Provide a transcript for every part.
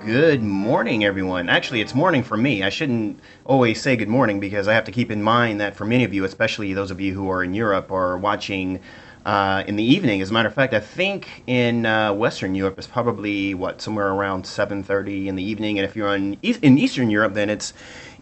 Good morning, everyone. Actually, it's morning for me. I shouldn't always say good morning because I have to keep in mind that for many of you, especially those of you who are in Europe, are watching in the evening. As a matter of fact, I think in Western Europe it's probably somewhere around 7:30 in the evening, and if you're in Eastern Europe, then it's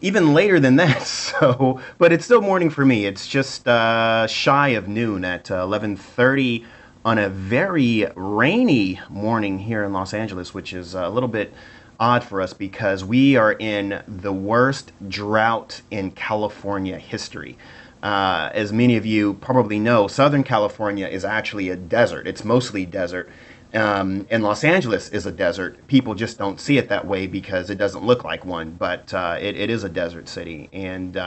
even later than that. So, but it's still morning for me. It's just shy of noon at 11:30 on a very rainy morning here in Los Angeles, which is a little bit odd for us because we are in the worst drought in California history. As many of you probably know, Southern California is actually a desert. It's mostly desert. And Los Angeles is a desert. People just don't see it that way because it doesn't look like one, but it is a desert city. And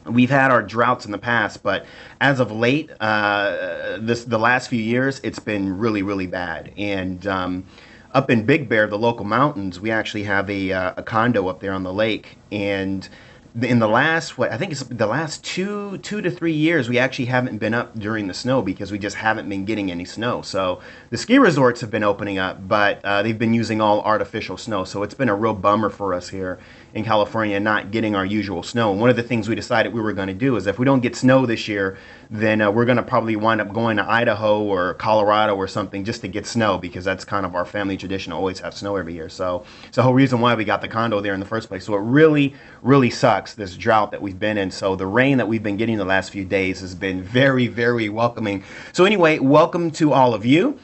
we've had our droughts in the past, but as of late, the last few years, it's been really, really bad. And up in Big Bear, the local mountains, we actually have a condo up there on the lake. And in the last, I think it's the last two to 3 years, we actually haven't been up during the snow because we just haven't been getting any snow. So the ski resorts have been opening up, but they've been using all artificial snow. So it's been a real bummer for us here in California not getting our usual snow. And one of the things we decided we were going to do is if we don't get snow this year, then we're going to probably wind up going to Idaho or Colorado or something just to get snow because that's kind of our family tradition to always have snow every year. So it's the whole reason why we got the condo there in the first place. So it really, really sucks, this drought that we've been in. So the rain that we've been getting the last few days has been very, very welcoming. So anyway, welcome to all of you.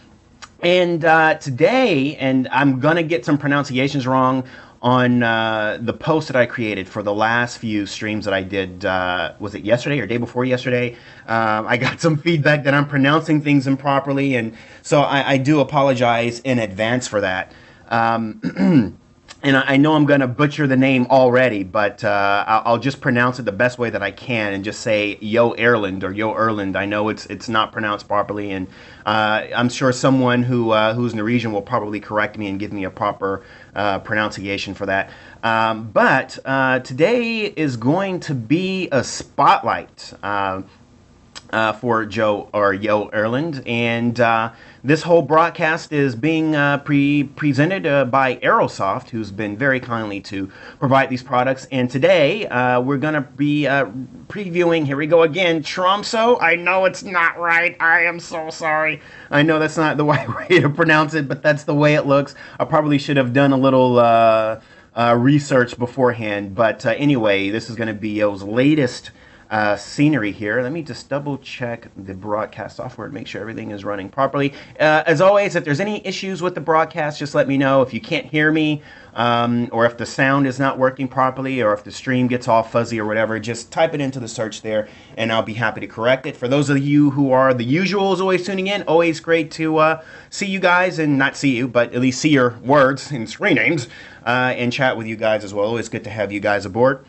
And today, and I'm going to get some pronunciations wrong on the post that I created for the last few streams that I did, was it yesterday or day before yesterday? I got some feedback that I'm pronouncing things improperly, and so I do apologize in advance for that. And I know I'm going to butcher the name already, but I'll just pronounce it the best way that I can and just say Yo Erland or Yo Erland. I know it's not pronounced properly, and I'm sure someone who's Norwegian will probably correct me and give me a proper pronunciation for that. But today is going to be a spotlight for Joe or Yo Erland, and this whole broadcast is being presented by Aerosoft, who's been very kindly to provide these products. And today we're going to be previewing, here we go again, Tromso. I know it's not right. I am so sorry. I know that's not the right way to pronounce it, but that's the way it looks. I probably should have done a little research beforehand. But anyway, this is going to be Yo's latest scenery here. Let me just double check the broadcast software to make sure everything is running properly. As always, if there's any issues with the broadcast, just let me know. If you can't hear me, or if the sound is not working properly, or if the stream gets all fuzzy or whatever, just type it into the search there and I'll be happy to correct it. For those of you who are the usuals always tuning in, always great to see you guys, and not see you, but at least see your words and screen names and chat with you guys as well. Always good to have you guys aboard.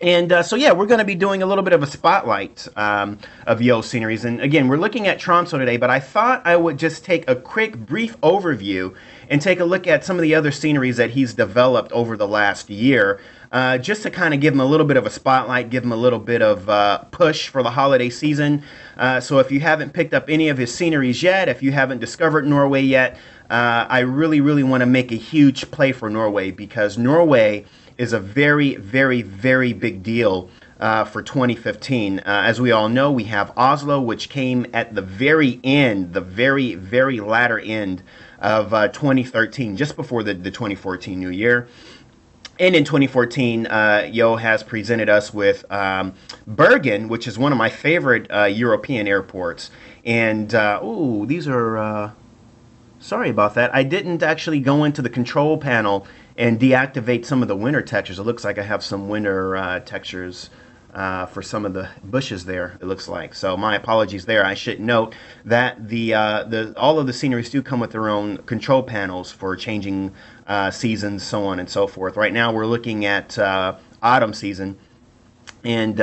And so, yeah, we're going to be doing a little bit of a spotlight of Yo's sceneries. And again, we're looking at Tromso today, but I thought I would just take a quick, brief overview and take a look at some of the other sceneries that he's developed over the last year, just to kind of give him a little bit of a spotlight, give him a little bit of push for the holiday season. So if you haven't picked up any of his sceneries yet, if you haven't discovered Norway yet, I really, really want to make a huge play for Norway, because Norway is a very, very, very big deal for 2015. As we all know, we have Oslo, which came at the very end, the very, very latter end of 2013, just before the 2014 new year. And in 2014, Yo has presented us with Bergen, which is one of my favorite European airports. And, ooh, these are, sorry about that. I didn't actually go into the control panel and deactivate some of the winter textures. It looks like I have some winter textures for some of the bushes there, it looks like. So my apologies there. I should note that all of the sceneries do come with their own control panels for changing seasons, so on and so forth. Right now we're looking at autumn season, and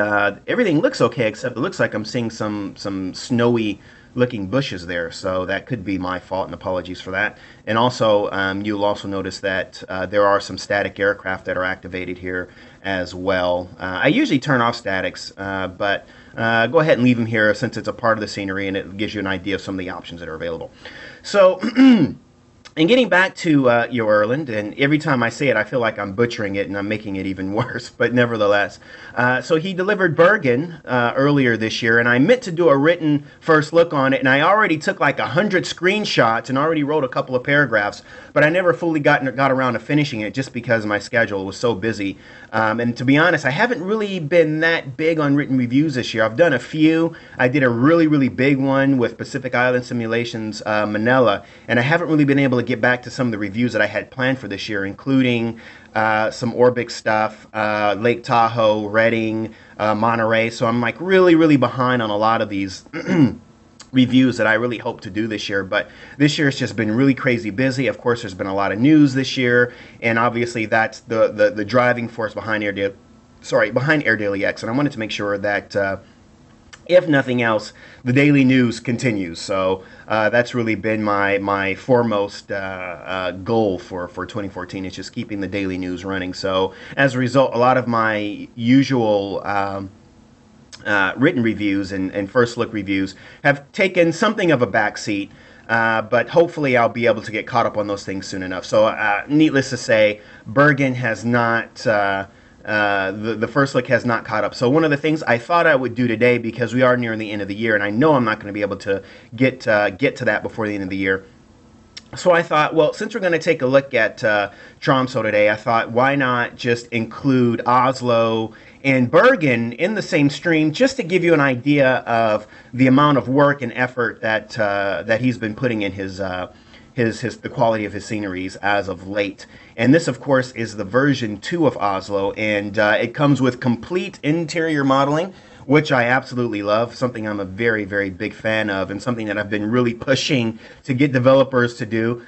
everything looks okay, except it looks like I'm seeing some snowy looking bushes there, so that could be my fault, and apologies for that. And also, you'll also notice that there are some static aircraft that are activated here as well. I usually turn off statics, but go ahead and leave them here since it's a part of the scenery and it gives you an idea of some of the options that are available. So And getting back to Erland, and every time I say it, I feel like I'm butchering it and I'm making it even worse, but nevertheless. So he delivered Bergen earlier this year, and I meant to do a written first look on it, and I already took like 100 screenshots and already wrote a couple of paragraphs, but I never fully got around to finishing it just because my schedule was so busy. And to be honest, I haven't really been that big on written reviews this year. I've done a few. I did a really, really big one with Pacific Island Simulations Manila, and I haven't really been able to get back to some of the reviews that I had planned for this year, including some Orbic stuff, Lake Tahoe, Redding, Monterey. So I'm like really, really behind on a lot of these reviews that I really hope to do this year. But this year it's just been really crazy busy. Of course, there's been a lot of news this year, and obviously that's the driving force behind Air Daily X. And I wanted to make sure that if nothing else, the daily news continues. So that's really been my foremost goal for 2014. It's just keeping the daily news running. So as a result, a lot of my usual written reviews and first look reviews have taken something of a backseat. But hopefully I'll be able to get caught up on those things soon enough. So needless to say, Bergen has not... the first look has not caught up. So one of the things I thought I would do today, because we are nearing the end of the year, and I know I'm not going to be able to get to that before the end of the year. So I thought, well, since we're going to take a look at Tromsø today, I thought, why not just include Oslo and Bergen in the same stream, just to give you an idea of the amount of work and effort that that he's been putting in the quality of his sceneries as of late. And this, of course, is the version 2 of Oslo, and it comes with complete interior modeling, which I absolutely love, something I'm a very, very big fan of, and something that I've been really pushing to get developers to do.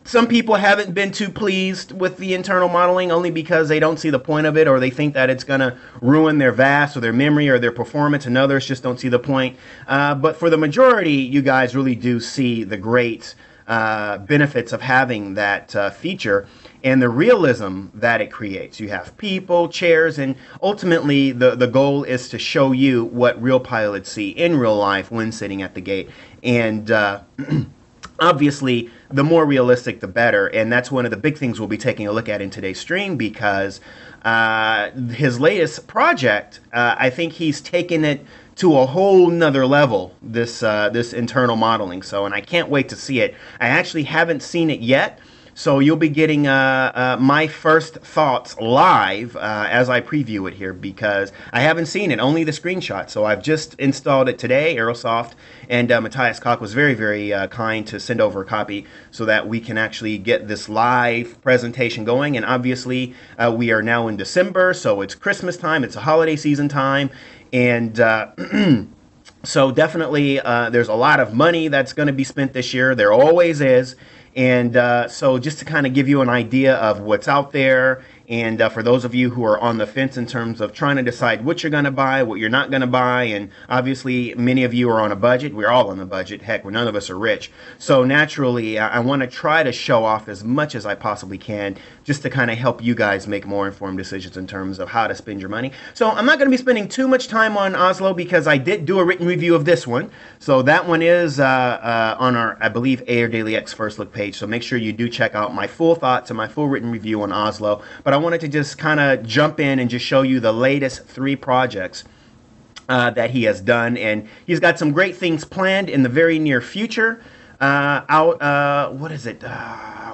Some people haven't been too pleased with the internal modeling, only because they don't see the point of it, or they think that it's going to ruin their VAS or their memory or their performance, and others just don't see the point. But for the majority, you guys really do see the great benefits of having that feature and the realism that it creates. You have people, chairs, and ultimately the goal is to show you what real pilots see in real life when sitting at the gate. And obviously, the more realistic, the better. And that's one of the big things we'll be taking a look at in today's stream, because his latest project, I think he's taken it to a whole nother level, this internal modeling. So, and I can't wait to see it. I actually haven't seen it yet, so you'll be getting my first thoughts live as I preview it here, because I haven't seen it, only the screenshot. So I've just installed it today, Aerosoft, and Matthias Koch was very, very kind to send over a copy so that we can actually get this live presentation going. And obviously, we are now in December, so it's Christmas time, it's a holiday season time, and so definitely there's a lot of money that's going to be spent this year. There always is. And so just to kind of give you an idea of what's out there, and for those of you who are on the fence in terms of trying to decide what you're going to buy, what you're not going to buy, and obviously many of you are on a budget. We're all on a budget. Heck, none of us are rich. So naturally, I want to try to show off as much as I possibly can, just to kind of help you guys make more informed decisions in terms of how to spend your money. So I'm not going to be spending too much time on Oslo, because I did do a written review of this one. So that one is on our, I believe, Air Daily X First Look page. So make sure you do check out my full thoughts and my full written review on Oslo. But I wanted to just kind of jump in and just show you the latest 3 projects that he has done. And he's got some great things planned in the very near future. What is it?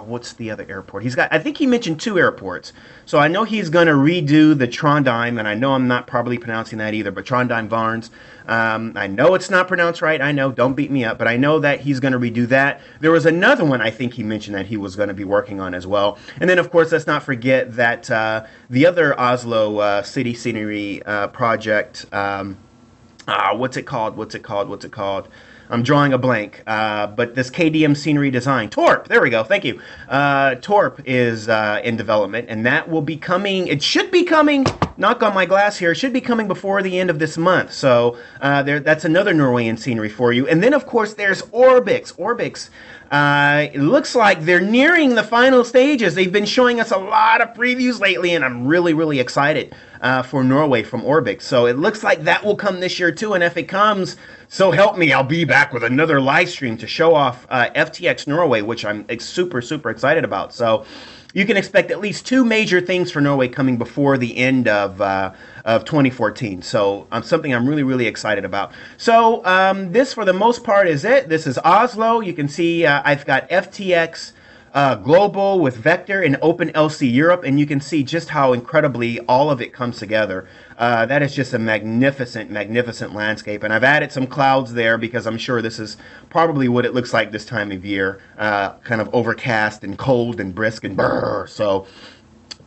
What's the other airport? He's got, I think he mentioned 2 airports. So I know he's going to redo the Trondheim, and I know I'm not probably pronouncing that either, but Trondheim Varnes. I know it's not pronounced right. I know, don't beat me up, but I know that he's going to redo that. There was another one I think he mentioned that he was going to be working on as well. And then, of course, let's not forget that the other Oslo city scenery project, what's it called? I'm drawing a blank, but this KDM scenery design, Torp, there we go, thank you. Torp is in development, and that will be coming, it should be coming knock on my glass here, it should be coming before the end of this month. So that's another Norwegian scenery for you. And then, of course, there's Orbix. Orbix, it looks like they're nearing the final stages. They've been showing us a lot of previews lately, and I'm really, really excited for Norway from Orbix. So it looks like that will come this year, too. And if it comes, so help me, I'll be back with another live stream to show off FTX Norway, which I'm super, super excited about. So you can expect at least 2 major things for Norway coming before the end of 2014. So something I'm really, really excited about. So this, for the most part, is it. This is Oslo. You can see I've got FTX Global with Vector and OpenLC Europe, and you can see just how incredibly all of it comes together. That is just a magnificent, magnificent landscape, and I've added some clouds there because I'm sure this is probably what it looks like this time of year, kind of overcast and cold and brisk and brrr. So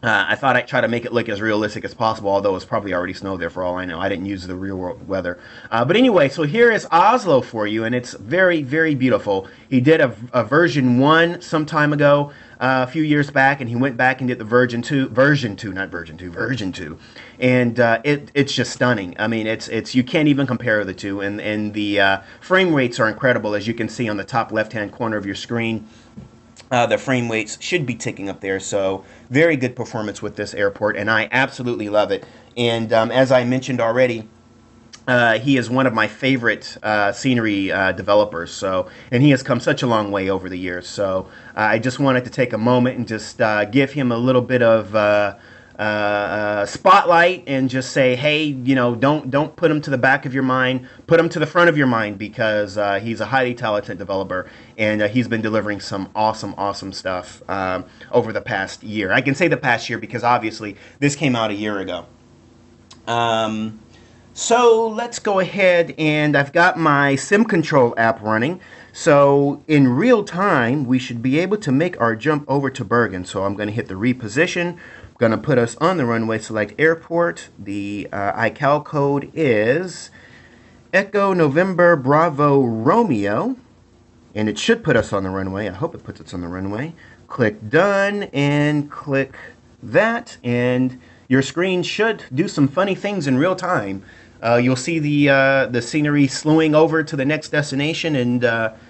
I thought I'd try to make it look as realistic as possible, although it's probably already snowed there for all I know. I didn't use the real world weather. But anyway, so here is Oslo for you, and it's very, very beautiful. He did a version 1 some time ago, a few years back, and he went back and did the version 2, and it's just stunning. I mean, it's you can't even compare the two, and the frame rates are incredible, as you can see on the top left-hand corner of your screen. The frame rates should be ticking up there, so very good performance with this airport, and I absolutely love it. And as I mentioned already, he is one of my favorite scenery developers, so, and he has come such a long way over the years. So I just wanted to take a moment and just give him a little bit of spotlight and just say, hey, you know, don't put him to the back of your mind, put him to the front of your mind, because he's a highly talented developer, and he's been delivering some awesome stuff over the past year. I can say the past year because obviously this came out a year ago. So let's go ahead, and I've got my sim control app running. So in real time, we should be able to make our jump over to Bergen. So I'm going to hit the reposition. Going to put us on the runway, select airport. The ICAO code is Echo November Bravo Romeo, and it should put us on the runway. I hope it puts us on the runway. Click done and click that, and your screen should do some funny things in real time. You'll see the scenery slewing over to the next destination, and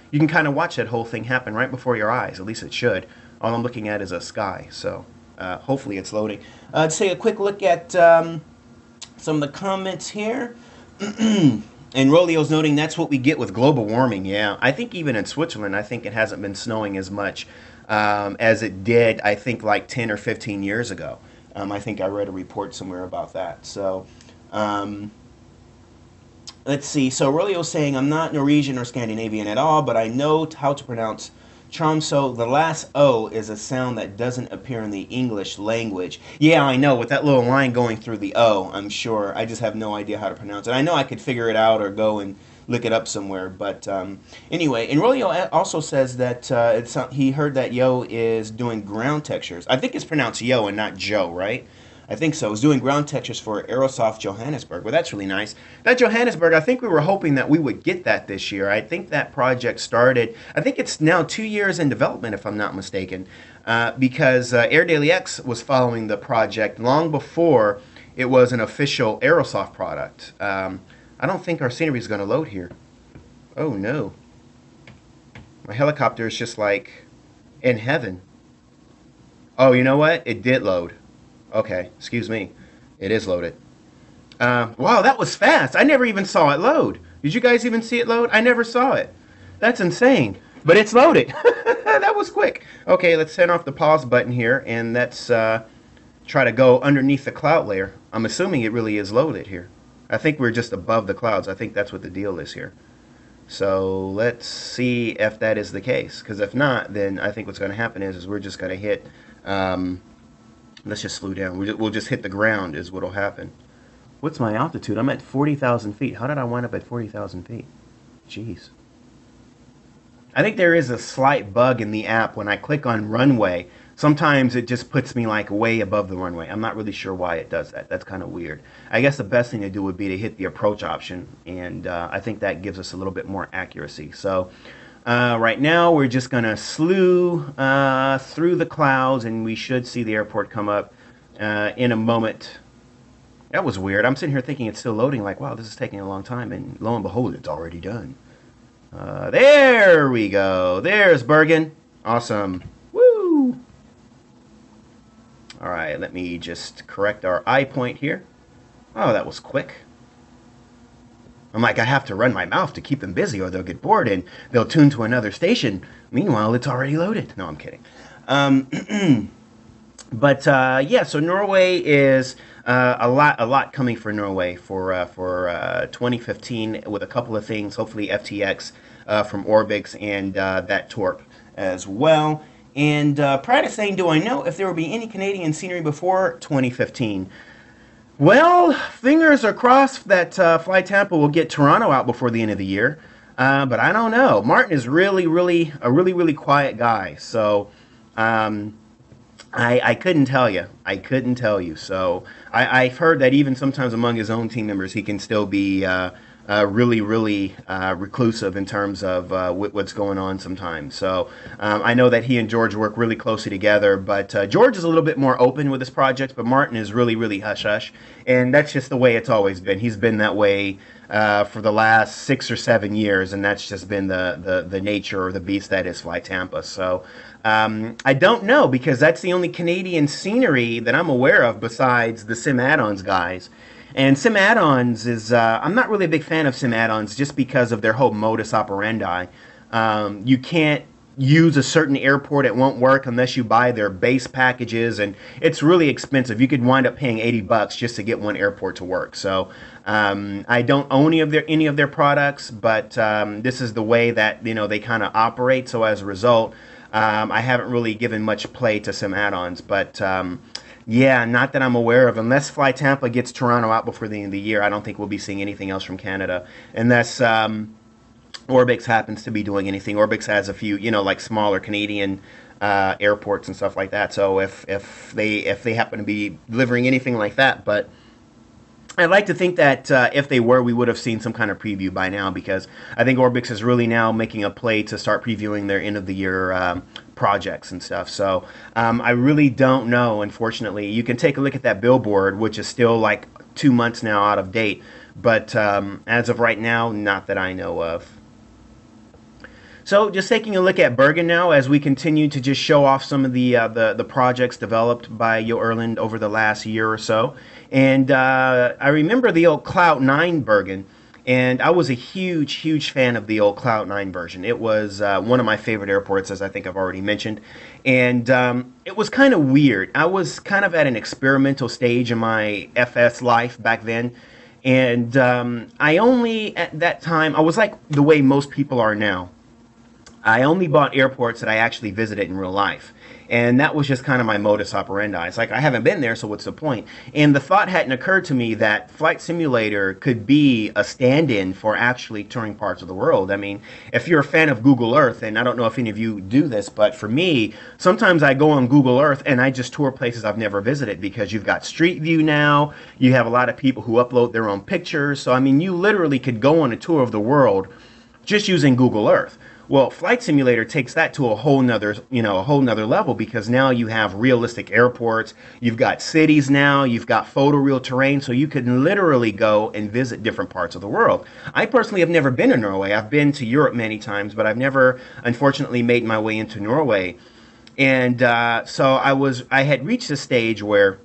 you can kind of watch that whole thing happen right before your eyes. At least it should. All I'm looking at is a sky, so hopefully it's loading. Let's take a quick look at some of the comments here. And Rolio's noting that's what we get with global warming. Yeah, I think even in Switzerland, I think it hasn't been snowing as much as it did, I think, like 10 or 15 years ago. I think I read a report somewhere about that. So let's see. So Rolio's saying, I'm not Norwegian or Scandinavian at all, but I know how to pronounce Tromso. The last O is a sound that doesn't appear in the English language. Yeah, I know, with that little line going through the O, I'm sure. I just have no idea how to pronounce it. I know I could figure it out or go and look it up somewhere, but anyway. And Rolio also says that he heard that Yo is doing ground textures. I think it's pronounced Yo and not Joe, right? I think so. He's doing ground textures for Aerosoft Johannesburg. Well, that's really nice. That Johannesburg, I think we were hoping that we would get that this year. I think that project started, I think it's now 2 years in development, if I'm not mistaken, because ADX was following the project long before it was an official Aerosoft product. I don't think our scenery is going to load here. Oh, no. My helicopter is just like in heaven. Oh, you know what? It did load. Okay, excuse me. It is loaded. Wow, that was fast. I never even saw it load. Did you guys even see it load? I never saw it. That's insane. But it's loaded. That was quick. Okay, let's turn off the pause button here, and let's try to go underneath the cloud layer. I'm assuming it really is loaded here. I think we're just above the clouds. I think that's what the deal is here. So let's see if that is the case. Because if not, then I think what's going to happen is we're just going to hit... let's just slow down. We'll just hit the ground is what will happen. What's my altitude? I'm at 40,000 feet. How did I wind up at 40,000 feet? Jeez. I think there is a slight bug in the app when I click on runway. Sometimes it just puts me like way above the runway. I'm not really sure why it does that. That's kind of weird. I guess the best thing to do would be to hit the approach option, and I think that gives us a little bit more accuracy. So right now we're just going to slew through the clouds, and we should see the airport come up in a moment. That was weird. I'm sitting here thinking it's still loading, like, wow, this is taking a long time, and lo and behold, it's already done. There we go. There's Bergen. Awesome. Woo! All right, let me just correct our eye point here. Oh, that was quick. I'm like, I have to run my mouth to keep them busy or they'll get bored and they'll tune to another station. Meanwhile, it's already loaded. No, I'm kidding. But yeah, so Norway is a lot coming for Norway for 2015 with a couple of things. Hopefully FTX from Orbix and that Torp as well. And prior to saying, do I know if there will be any Canadian scenery before 2015? Well, fingers are crossed that Fly Tampa will get Toronto out before the end of the year. But I don't know. Martin is really quiet guy. So I couldn't tell you. I couldn't tell you. So I've heard that even sometimes among his own team members, he can still be really reclusive in terms of what's going on sometimes. So I know that he and George work really closely together, but George is a little bit more open with his projects, but Martin is really hush-hush, and that's just the way it's always been. He's been that way for the last 6 or 7 years, and that's just been the nature or the beast that is Fly Tampa. So I don't know, because that's the only Canadian scenery that I'm aware of besides the Sim Add-ons guys. And Sim Add-ons is, I'm not really a big fan of Sim Add-ons just because of their whole modus operandi. You can't use a certain airport, it won't work unless you buy their base packages, and it's really expensive. You could wind up paying $80 just to get one airport to work. So I don't own any of their products, but this is the way that they kind of operate. So as a result, I haven't really given much play to Sim Add-ons, but yeah, not that I'm aware of. Unless Fly Tampa gets Toronto out before the end of the year, I don't think we'll be seeing anything else from Canada. Unless Orbix happens to be doing anything. Orbix has a few, like smaller Canadian airports and stuff like that. So if they happen to be delivering anything like that, but I'd like to think that if they were, we would have seen some kind of preview by now, because I think Orbix is really now making a play to start previewing their end of the year projects and stuff. So I really don't know, unfortunately. You can take a look at that billboard, which is still like 2 months now out of date, but as of right now, not that I know of. So just taking a look at Bergen now, as we continue to just show off some of the projects developed by Elrend over the last year or so. And I remember the old Cloud 9 Bergen, and I was a huge fan of the old Cloud 9 version. It was one of my favorite airports, as I think I've already mentioned. And it was kind of weird. I was kind of at an experimental stage in my FS life back then. And I only, at that time, I was like the way most people are now. I only bought airports that I actually visited in real life. And that was just kind of my modus operandi. It's like, I haven't been there, so what's the point? And the thought hadn't occurred to me that Flight Simulator could be a stand-in for actually touring parts of the world. I mean, if you're a fan of Google Earth, and I don't know if any of you do this, but for me, sometimes I go on Google Earth and I just tour places I've never visited, because you've got Street View now, you have a lot of people who upload their own pictures. So, I mean, you literally could go on a tour of the world just using Google Earth. Well, Flight Simulator takes that to a whole nother level, because now you have realistic airports, you've got cities now, you've got photoreal terrain, so you can literally go and visit different parts of the world. I personally have never been to Norway. I've been to Europe many times, but I've never, unfortunately, made my way into Norway. And so I had reached a stage where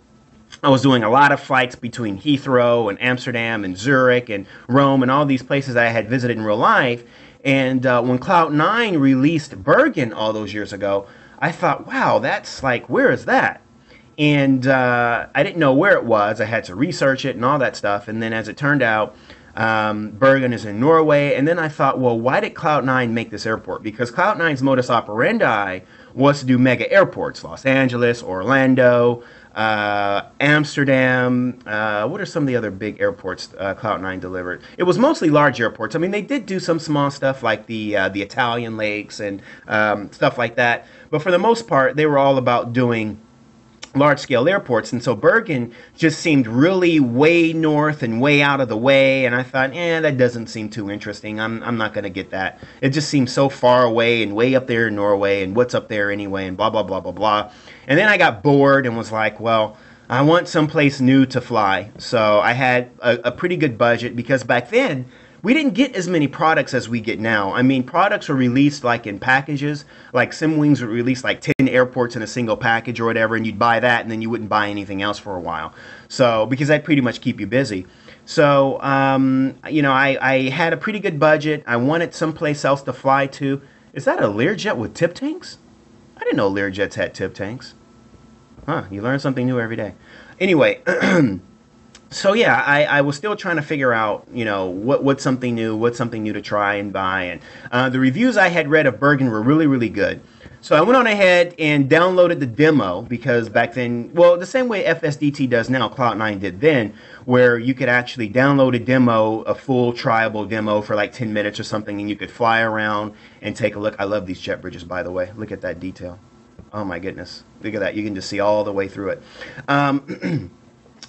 I was doing a lot of flights between Heathrow and Amsterdam and Zurich and Rome and all these places I had visited in real life. And when Cloud9 released Bergen all those years ago, I thought, wow, that's like, where is that? And I didn't know where it was. I had to research it and all that stuff. And then as it turned out, Bergen is in Norway. And then I thought, well, why did Cloud9 make this airport? Because Cloud9's modus operandi was to do mega airports, Los Angeles, Orlando, Amsterdam. What are some of the other big airports Cloud9 delivered? It was mostly large airports. I mean, they did do some small stuff like the Italian lakes and stuff like that. But for the most part, they were all about doing large-scale airports. And so Bergen just seemed really way north and way out of the way. And I thought, that doesn't seem too interesting. I'm not going to get that. It just seems so far away and way up there in Norway, and what's up there anyway, and blah, blah, blah, blah, blah. And then I got bored and was like, well, I want someplace new to fly. So I had a pretty good budget because back then we didn't get as many products as we get now. I mean, products were released like in packages, like SimWings would release like 10 airports in a single package or whatever, and you'd buy that and then you wouldn't buy anything else for a while. So, because that'd pretty much keep you busy. So, you know, I had a pretty good budget. I wanted someplace else to fly to. Is that a Learjet with tip tanks? I didn't know Learjets had tip tanks. Huh, you learn something new every day. Anyway, so yeah, I was still trying to figure out, you know, what's something new to try and buy. And the reviews I had read of Bergen were really, really good. So I went on ahead and downloaded the demo because back then, well, the same way FSDT does now, Cloud9 did then, where you could actually download a demo, a full triable demo for like 10 minutes or something, and you could fly around and take a look. I love these jet bridges, by the way. Look at that detail. Oh my goodness. Look at that. You can just see all the way through it.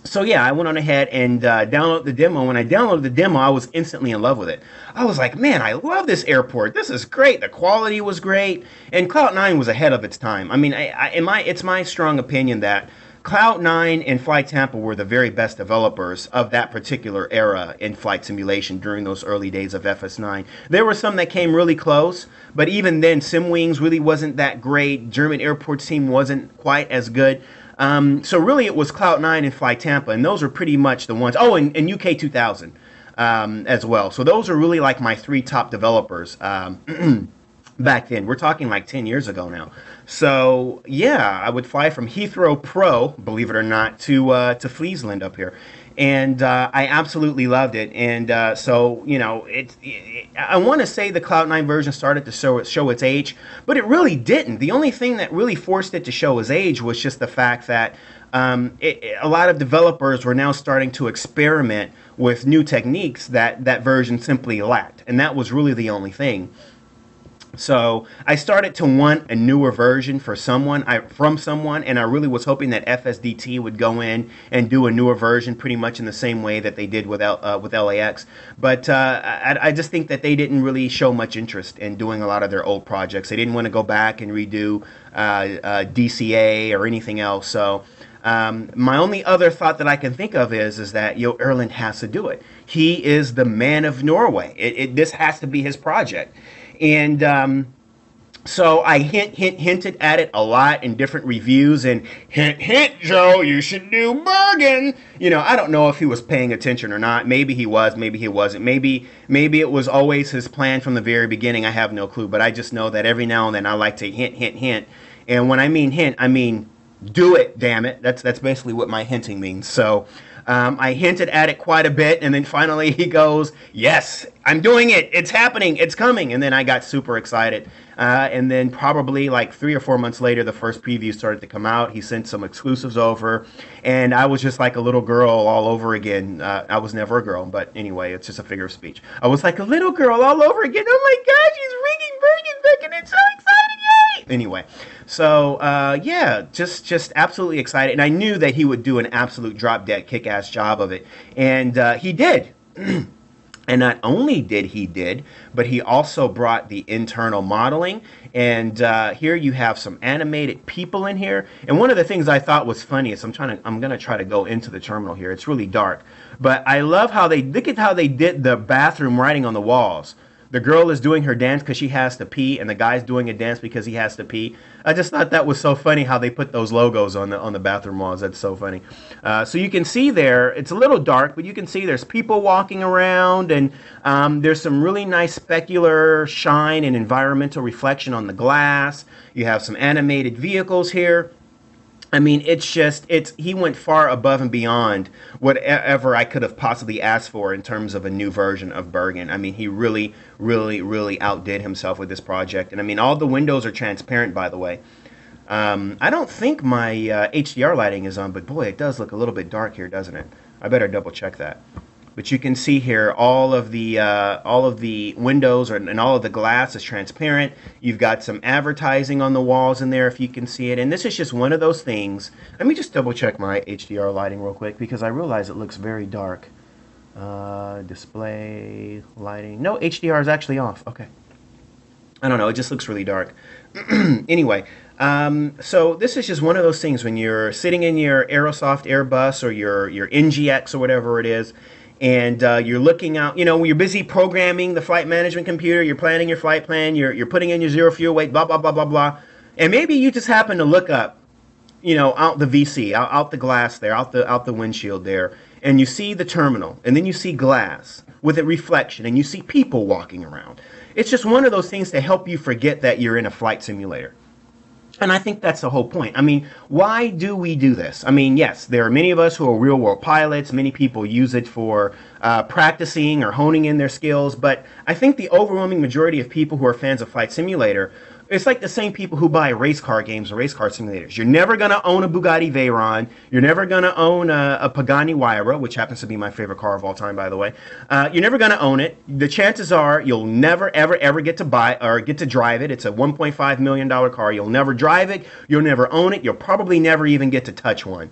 So yeah, I went on ahead and downloaded the demo. When I downloaded the demo, I was instantly in love with it. I was like, man, I love this airport. This is great. The quality was great. And Cloud9 was ahead of its time. I mean, it's my strong opinion that Cloud9 and Flight Tampa were the very best developers of that particular era in flight simulation during those early days of FS9. There were some that came really close, but even then, SimWings really wasn't that great. German Airports team wasn't quite as good. So really, it was Cloud9 and Fly Tampa, and those are pretty much the ones. Oh, and UK 2000 as well. So those are really like my three top developers back then. We're talking like 10 years ago now. So yeah, I would fly from Heathrow Pro, believe it or not, to Friesland up here. And I absolutely loved it. And so, you know, I want to say the Cloud9 version started to show its age, but it really didn't. The only thing that really forced it to show its age was just the fact that a lot of developers were now starting to experiment with new techniques that version simply lacked. And that was really the only thing. So I started to want a newer version from someone, and I really was hoping that FSDT would go in and do a newer version pretty much in the same way that they did with LAX. But I just think that they didn't really show much interest in doing a lot of their old projects. They didn't want to go back and redo DCA or anything else. So my only other thought that I can think of is that Elrend has to do it. He is the man of Norway. This has to be his project. And so I hinted at it a lot in different reviews, and hint, Joe, you should do Bergen. You know, I don't know if he was paying attention or not. Maybe he was, maybe he wasn't. Maybe it was always his plan from the very beginning. I have no clue, but I just know that every now and then I like to hint. And when I mean hint, I mean do it, damn it. That's basically what my hinting means. So I hinted at it quite a bit, and then finally he goes, yes, I'm doing it. It's happening. It's coming. And then I got super excited. And then probably like 3 or 4 months later, the first preview started to come out. He sent some exclusives over, and I was just like a little girl all over again. I was never a girl, but anyway, it's just a figure of speech. I was like a little girl all over again. Oh my gosh, he's ringing Bergen back, and it's so exciting. Yay! Anyway, so yeah, just absolutely excited. And I knew that he would do an absolute drop-dead kick-ass job of it. And he did. And not only did he but he also brought the internal modeling. And here you have some animated people in here. And one of the things I thought was funny is I'm gonna try to go into the terminal here. It's really dark, but I love how look at how they did the bathroom writing on the walls. The girl is doing her dance because she has to pee, and the guy's doing a dance because he has to pee. I just thought that was so funny how they put those logos on the bathroom walls. That's so funny. So you can see there, it's a little dark, but you can see there's people walking around, and there's some really nice specular shine and environmental reflection on the glass. You have some animated vehicles here. I mean, he went far above and beyond whatever I could have possibly asked for in terms of a new version of Bergen. I mean, he really, really, really outdid himself with this project. And I mean, all the windows are transparent, by the way. I don't think my HDR lighting is on, but boy, it does look a little bit dark here, doesn't it? I better double check that. But you can see here all of the windows and all of the glass is transparent. You've got some advertising on the walls in there if you can see it. And this is just one of those things. Let me just double check my HDR lighting real quick because I realize it looks very dark. Display lighting. No, HDR is actually off. Okay. I don't know. It just looks really dark. Anyway, So this is just one of those things when you're sitting in your Aerosoft Airbus or your NGX or whatever it is, and you're looking out, when you're busy programming the flight management computer, you're planning your flight plan, you're putting in your zero fuel weight, blah, blah, blah, blah, blah. And maybe you just happen to look up, out the VC, out the glass there, out the windshield there, and you see the terminal, and then you see glass with a reflection, and you see people walking around. It's just one of those things to help you forget that you're in a flight simulator. And I think that's the whole point. I mean, why do we do this? I mean, yes, there are many of us who are real world pilots. Many people use it for practicing or honing in their skills. But I think the overwhelming majority of people who are fans of Flight Simulator, it's like the same people who buy race car games or race car simulators. You're never going to own a Bugatti Veyron. You're never going to own a Pagani Huayra, which happens to be my favorite car of all time, by the way. You're never going to own it. The chances are you'll never, ever, ever get to buy or get to drive it. It's a $1.5 million car. You'll never drive it. You'll never own it. You'll probably never even get to touch one.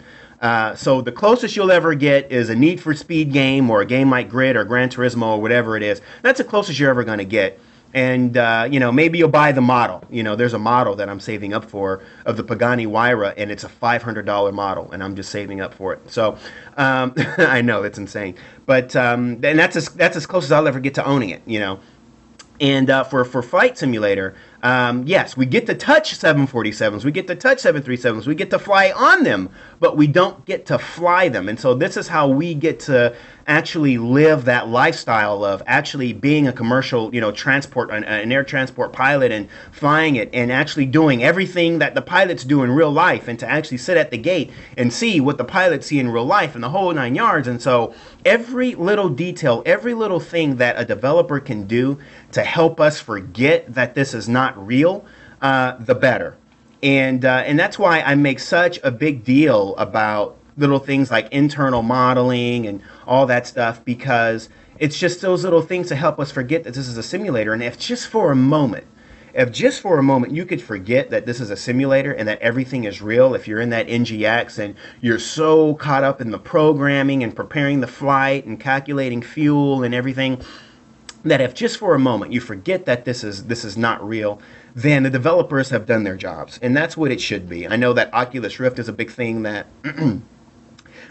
So the closest you'll ever get is a Need for Speed game or a game like Grid or Gran Turismo or whatever it is. That's the closest you're ever going to get. And, maybe you'll buy the model. There's a model that I'm saving up for of the Pagani Huayra, and it's a $500 model, and I'm just saving up for it. So I know, it's insane. But and that's as close as I'll ever get to owning it, And for Flight Simulator, yes, we get to touch 747s, we get to touch 737s, we get to fly on them, but we don't get to fly them. And so this is how we get to actually live that lifestyle of actually being a commercial, transport, an air transport pilot and flying it and actually doing everything that the pilots do in real life, and to actually sit at the gate and see what the pilots see in real life and the whole 9 yards. And so every little detail, every little thing that a developer can do to help us forget that this is not real, the better. And that's why I make such a big deal about little things like internal modeling and all that stuff, because it's just those little things to help us forget that this is a simulator. And if just for a moment you could forget that this is a simulator and that everything is real, if you're in that NGX and you're so caught up in the programming and preparing the flight and calculating fuel and everything, that if just for a moment you forget that this is not real, then the developers have done their jobs. And that's what it should be. I know that Oculus Rift is a big thing that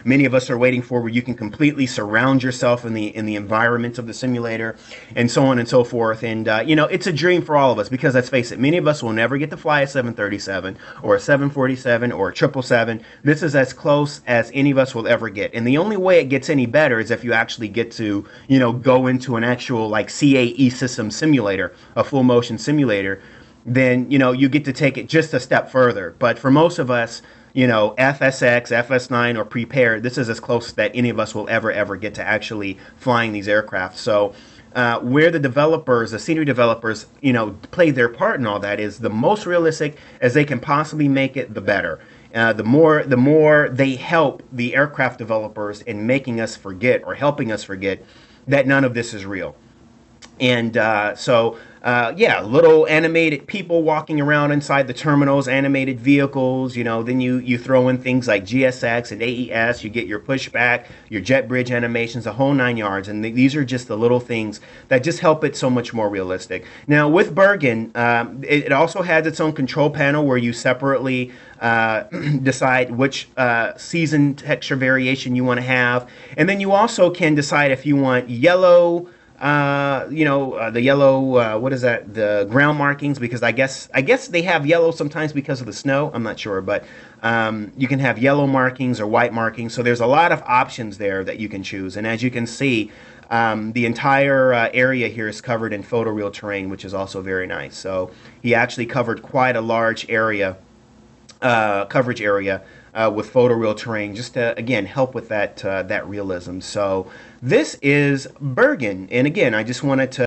many of us are waiting for, where you can completely surround yourself in the environment of the simulator, and so on and so forth. And it's a dream for all of us, because let's face it, many of us will never get to fly a 737 or a 747 or a 777. This is as close as any of us will ever get. And the only way it gets any better is if you actually get to go into an actual like CAE system simulator, a full motion simulator. Then you get to take it just a step further. But for most of us, FSX, FS9, or prepared, this is as close that any of us will ever get to actually flying these aircraft. So where the developers, the senior developers, play their part in all that is the most realistic as they can possibly make it, the better. The more they help the aircraft developers in making us forget, or helping us forget, that none of this is real. And little animated people walking around inside the terminals, animated vehicles, then you throw in things like GSX and AES, you get your pushback, your jet bridge animations, the whole 9 yards. And these are just the little things that just help it so much more realistic. Now with Bergen, it also has its own control panel where you separately decide which season texture variation you want to have. And then you also can decide if you want yellow, the yellow, what is that? The ground markings, because I guess they have yellow sometimes because of the snow. I'm not sure, but you can have yellow markings or white markings. So there's a lot of options there that you can choose. And as you can see, the entire area here is covered in photoreal terrain, which is also very nice. So he actually covered quite a large area, coverage area, with photoreal terrain, just to again help with that realism. So this is Bergen, and again, I just wanted to